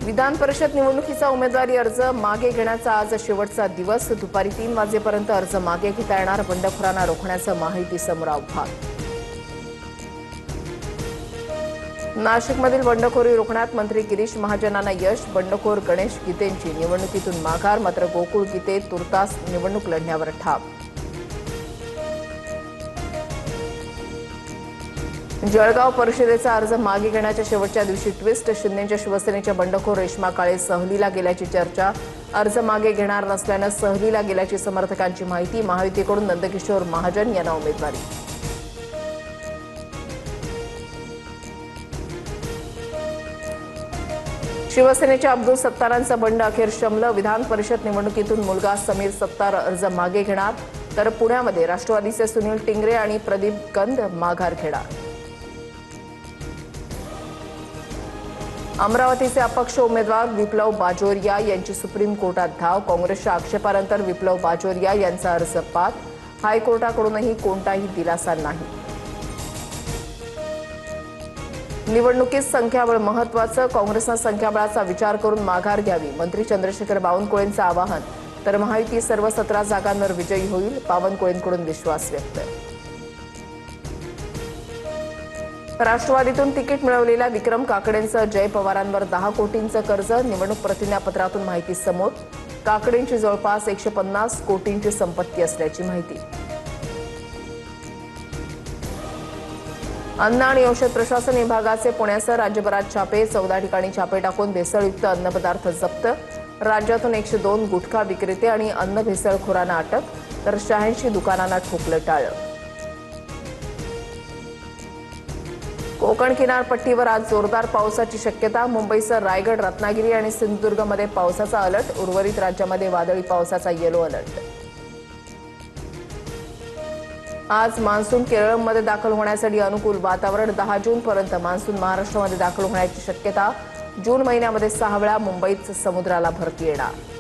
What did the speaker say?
विधान परिषद निवडणुकीचा उमेदवारी अर्ज मागे घेण्याचा आज शेवटचा दिवस। दुपारी 3 वाजेपर्यंत अर्ज मागे घेता येणार। बंडखोरांना रोखण्याचं माहिती समोर आव्हान। नाशिकमधील बंडखोरी रोखण्यात मंत्री गिरीश महाजनांना यश। बंडखोर गणेश गीतेंची निवडणुकीतून माघार, मात्र गोकुळ गीते तुर्तास निवडणूक लढण्यावर ठाम। जळगाव परिषदेचा अर्ज मागे घेण्याच्या शेवटच्या दिवशी ट्विस्ट। शिंदेच्या शिवसेनेच्या बंडखोर रेश्मा काळे सहलीला गेल्याची चर्चा। अर्ज मागे घेणार नसल्यानं सहलीला गेल्याची समर्थकांची माहिती। महायुतीकडून नंदकिशोर महाजन यांना उमेदवारी। शिवसेनेच्या अब्दुल सत्तारांचं बंड अखेर शमलं। विधान परिषद निवडणुकीतून मुलगा समीर सत्तार अर्ज मागे घेणार, तर पुण्यामध्ये राष्ट्रवादीचे सुनील टिंगरे आणि प्रदीप कंद माघार घेणार। अमरावतीचे अपक्ष उमेदवार विप्लव बाजोरिया यांची सुप्रीम कोर्टात धाव। काँग्रेसच्या आक्षेपानंतर विप्लव बाजोरिया यांचा अर्ज बाद। हायकोर्टाकडूनही कोणताही दिलासा नाही। निवडणुकीत संख्याबळ महत्त्वाचं, काँग्रेसनं संख्याबळाचा विचार करून माघार घ्यावी। मंत्री चंद्रशेखर बावनकुळेंचं आवाहन, तर महायुती सर्व 17 जागांवर विजयी होईल। बावनकुळेंकडून विश्वास व्यक्त। राष्ट्रवादीतून तिकीट मिळवलेल्या विक्रम काकडेंचं जय पवारांवर 10 कोटींचं कर्ज। निवडणूक प्रतिज्ञापत्रातून माहिती समोर। काकडेंची जवळपास 150 कोटींची संपत्ती असल्याची माहिती। अन्न आणि औषध प्रशासन विभागाचे पुण्यासह राज्यभरात छापे। 14 ठिकाणी छापे टाकून भेसळयुक्त अन्नपदार्थ जप्त। राज्यातून 102 गुटखा विक्रेते आणि अन्न भेसळखोरांना अटक, तर 86 दुकानांना ठोकलं टाळं। कोकण किनारपट्टीवर आज जोरदार पावसाची शक्यता। मुंबईसह रायगड, रत्नागिरी आणि सिंधुदुर्गमध्ये पावसाचा अलर्ट। उर्वरित राज्यामध्ये वादळी पावसाचा येलो अलर्ट। आज मान्सून केरळमध्ये दाखल होण्यासाठी अनुकूल वातावरण। 10 जूनपर्यंत मान्सून महाराष्ट्रामध्ये दाखल होण्याची शक्यता। जून महिन्यामध्ये 6 वेळा मुंबईत समुद्राला भरती येणार।